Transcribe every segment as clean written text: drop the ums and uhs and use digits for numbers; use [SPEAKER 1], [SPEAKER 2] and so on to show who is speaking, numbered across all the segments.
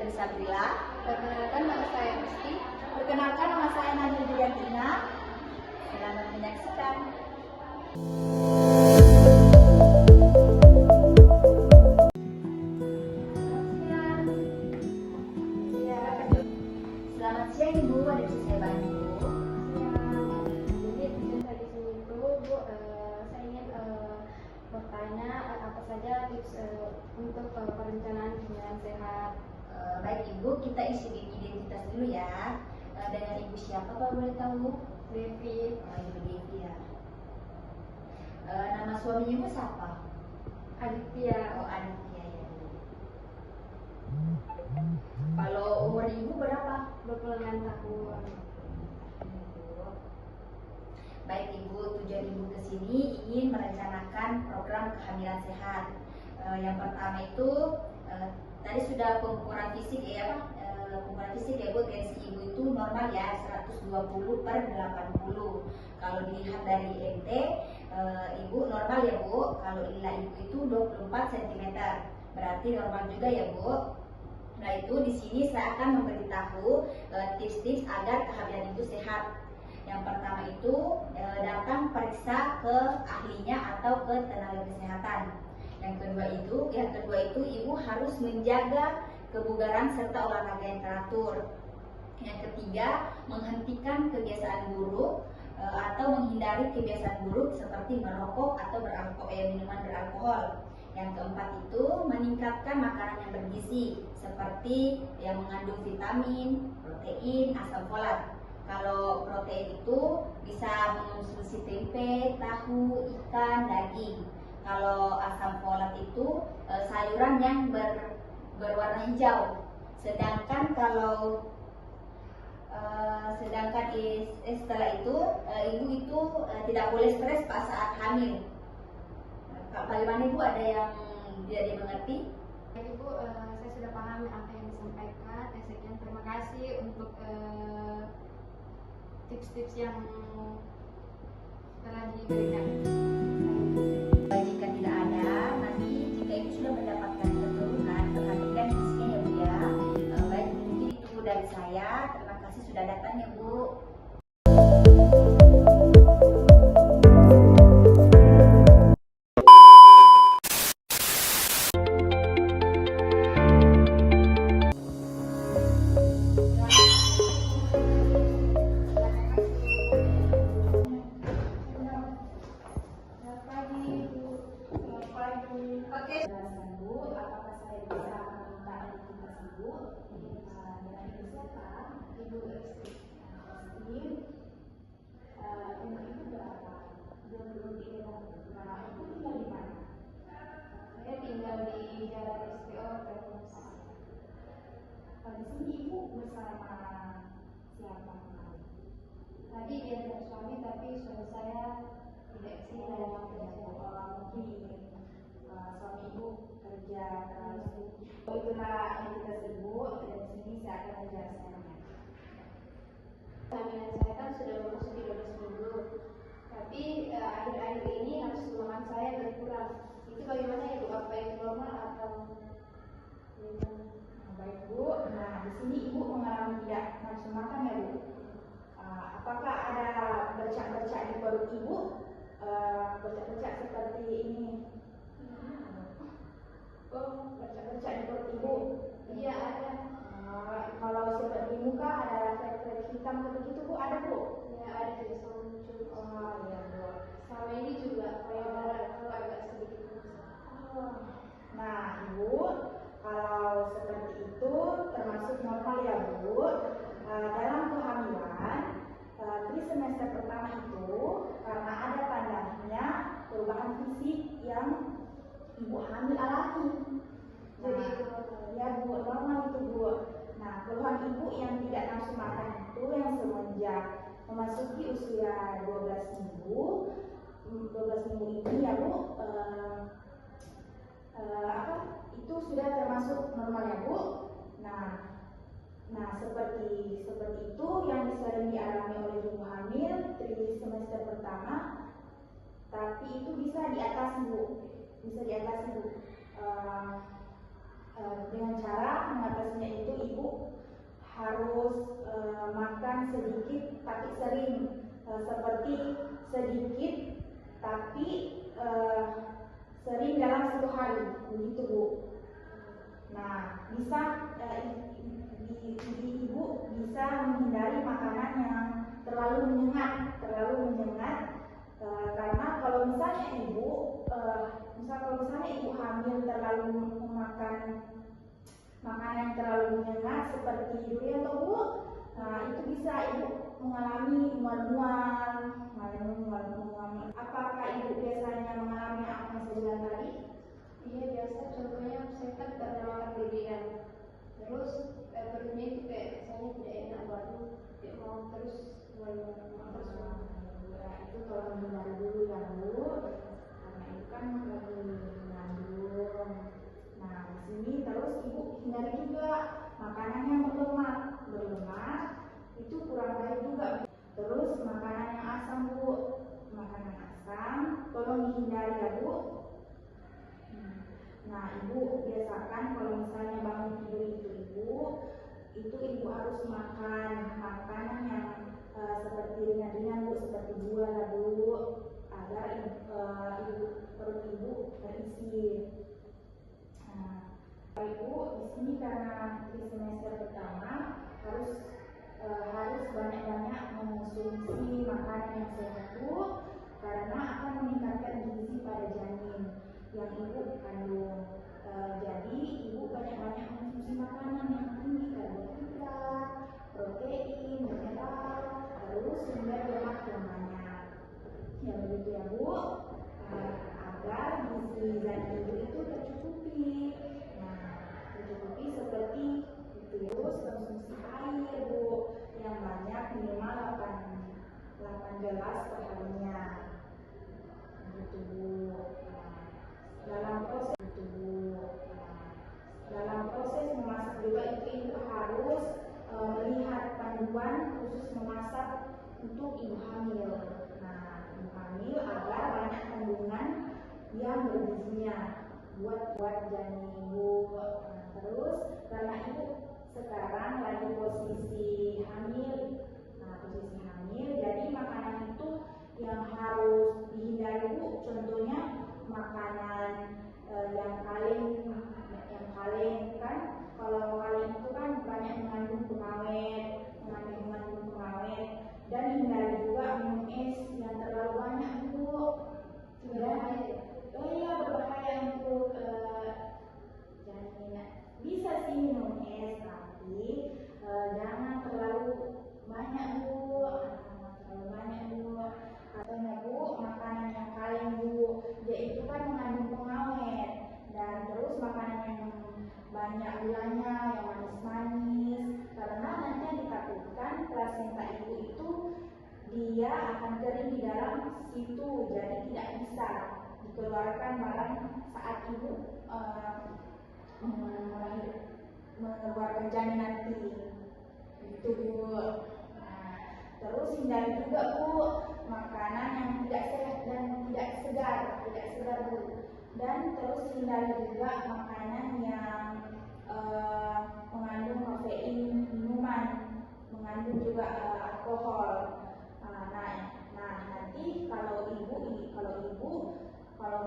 [SPEAKER 1] Dewi Sabrila.
[SPEAKER 2] Perkenalkan, nama saya Rizky.
[SPEAKER 1] Perkenalkan, nama saya Nadia Juliantina. Selamat menyaksikan. Selamat siang Ibu, ada bisa saya bantu?
[SPEAKER 2] Jadi tujuan saya di sini itu, Bu, saya ingin bertanya apa saja tips untuk perencanaan hunian sehat.
[SPEAKER 1] Baik Ibu, kita isi identitas dulu ya. Dengan Ibu siapa Pak boleh tahu?
[SPEAKER 2] Devi.
[SPEAKER 1] Ibu Devi ya. Nama suami Ibu siapa?
[SPEAKER 2] Aditya.
[SPEAKER 1] Oh Aditya ya. Kalau umur Ibu berapa?
[SPEAKER 2] 26 tahun.
[SPEAKER 1] Baik Ibu, tujuan Ibu ke sini ingin merencanakan program kehamilan sehat. Yang pertama itu tadi sudah pengukuran fisik ya Pak. Pengukuran fisik ya Bu, tensi Ibu itu normal ya 120/80. Kalau dilihat dari MT, Ibu normal ya Bu. Kalau nilai Ibu itu 24 cm, berarti normal juga ya Bu. Nah itu di sini saya akan memberitahu tips-tips agar kehamilan Ibu sehat. Yang pertama itu datang periksa ke ahlinya atau ke tenaga kesehatan. Yang kedua itu Ibu harus menjaga kebugaran serta olahraga yang teratur. Yang ketiga, menghentikan kebiasaan buruk atau menghindari kebiasaan buruk seperti merokok atau minuman beralkohol. Yang keempat itu meningkatkan makanan yang bergizi seperti yang mengandung vitamin, protein, asam folat. Kalau protein itu bisa mengonsumsi tempe, tahu, ikan, daging. Kalau asam folat itu sayuran yang berwarna hijau. Sedangkan setelah itu Ibu itu tidak boleh stres pas saat hamil. Bagaimana Ibu, ada yang tidak dimengerti?
[SPEAKER 2] Ibu, saya sudah paham apa yang disampaikan. Sekian, terima kasih untuk tips-tips yang telah diberikan.
[SPEAKER 1] Jika tidak ada, nanti jika Ibu sudah mendapatkan keturunan, perhatikan fisiknya ya Bu ya. Baik, mungkin itu dari saya. Terima kasih sudah datang ya Bu. Oke, Bu, apakah saya bisa meminta identitas Ibu? Dengan Ibu siapa? Ibu Esti. Umur Ibu berapa? 23 tahun. Nah, Ibu tinggal di mana?
[SPEAKER 2] Saya tinggal di Jalan SPO Terus.
[SPEAKER 1] Di sini Ibu bersama siapa?
[SPEAKER 2] Tadi dia ada suami, tapi suami saya tidak sini dalam kerja.
[SPEAKER 1] Mungkin suami Ibu kerja itulah identitas Ibu, dan di sini saya akan menjelaskannya.
[SPEAKER 2] Kehamilan saya kan sudah memasuki 12 minggu, tapi akhir-akhir ini nafsu makan saya berkurang. Itu bagaimana Ibu? Apa itu normal atau bagaimana?
[SPEAKER 1] Baik Bu, nah di sini Ibu mengalami tidak nafsu makan ya Bu. Apakah ada bercak-bercak di perut Ibu? Bercak-bercak seperti ini. Oh, bercak-bercak di perut Ibu.
[SPEAKER 2] Iya, ada.
[SPEAKER 1] Kalau seperti muka ada flek-flek hitam begitu Bu, ada Bu?
[SPEAKER 2] Ya, ada juga sama muncul.
[SPEAKER 1] Oh iya Bu.
[SPEAKER 2] Sama ini juga kayak darah kalau agak sedikit.
[SPEAKER 1] Nah Ibu, kalau seperti itu termasuk normal ya Bu. Dalam kehamilan, trimester pertama itu karena ada tandanya perubahan fisik yang Ibu hamil alami. Jadi itu ya Bu, normal itu Bu. Nah, keluhan Ibu yang tidak nafsu makan itu yang semenjak memasuki usia 12 minggu. 12 minggu ini ya Bu, itu sudah termasuk normal ya Bu. Nah seperti itu yang sering dialami oleh ibu hamil trimester pertama, tapi itu bisa diatasi Bu, dengan cara mengatasinya itu
[SPEAKER 3] harus makan sedikit tapi sering, seperti sedikit tapi sering dalam 1 hari, begitu Bu. Nah, bisa ibu bisa menghindari makanan yang terlalu menyengat, karena kalau misalnya ibu hamil terlalu memakan makanan yang terlalu menyengat seperti durian atau Bu, nah itu bisa ibu mengalami mual-mual. Apakah ibu biasanya mengalami apa yang saya bilang tadi?
[SPEAKER 2] Iya, biasa contohnya saya kan pernah makan durian, terus perutnya itu kayak rasanya tidak enak, baru tidak mau terus
[SPEAKER 3] Itu tolong hindari dulu ya Bu, karena itu kan lagi mengandung. Nah, di sini terus ibu hindari juga makanan yang berlemak itu kurang baik juga. Terus makanan yang asam Bu, makanan asam tolong dihindari ya Bu. Nah, ibu biasakan kalau misalnya bangun tidur ibu harus makan makanan yang seperti ringan-ringan Bu, seperti buah lah Bu, agar perut ibu terisi. Nah, ibu di sini karena trimester pertama harus banyak-banyak mengonsumsi makanan yang sehat Bu, karena akan meningkatkan gizi pada janin yang ibu kandung. Jadi ibu banyak-banyak mengonsumsi makanan yang tinggi karbohidrat, protein, mineral, terus sumber lemak yang banyak. Ya begitu ya Bu, agar gizi janin ibu itu tercukupi. Nah, tercukupi seperti itu. Terus konsumsi air Bu yang banyak, minimal 8 gelas perharinya. Begitu Bu. Dalam proses memasak juga itu ibu harus melihat panduan khusus memasak untuk ibu hamil. Nah, ibu hamil agar banyak kandungan yang bergizinya buat janin ibu. Nah, terus karena ibu sekarang lagi posisi hamil, jadi makanan itu yang harus dihindari Bu, contohnya makanan yang kaleng kan, kalau kaleng itu kan banyak mengandung pengawet, dan hindari juga minum es yang terlalu banyak Bu. Berbahaya untuk janin. Bisa sih minum es, tapi jangan terlalu banyak Bu. Katanya Bu, makanan yang kaleng Bu, dia itu kan mengandung pengawet, dan terus makanan yang banyak gulanya, yang manis-manis, karena nanti yang ditakutkan plasenta ibu itu dia akan kering di dalam situ, jadi tidak bisa dikeluarkan barang saat ibu mengeluarkan janin nanti. Itu Bu. Terus hindari juga Bu makanan yang tidak sehat dan tidak segar Bu. Dan terus hindari juga makanan yang mengandung kafein, minuman, mengandung juga alkohol. Nanti kalau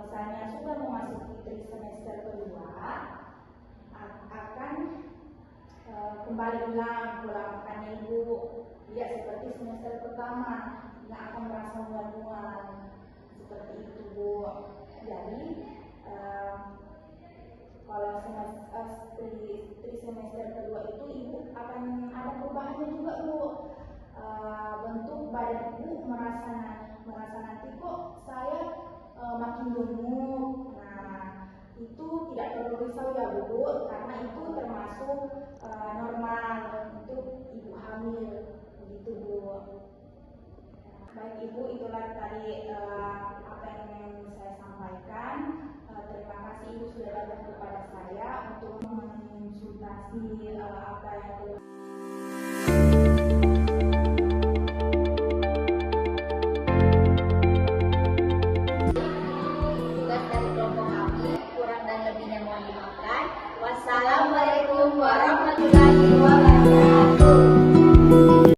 [SPEAKER 3] misalnya sudah memasuki trimester kedua akan kembali ulang pola makannya ibu, tidak seperti semester pertama yang akan merasa mual-mual seperti itu Bu. Jadi kalau trimester kedua itu ibu akan ada perubahannya juga Bu. Bentuk badan ibu merasa nanti kok saya makin gemuk. Nah, itu tidak perlu risau ya Bu, karena itu termasuk normal untuk ibu hamil, begitu Bu. Baik Ibu, itulah tadi apa yang saya sampaikan. Terima kasih Ibu sudah datang kepada saya untuk mengonsultasi apa yang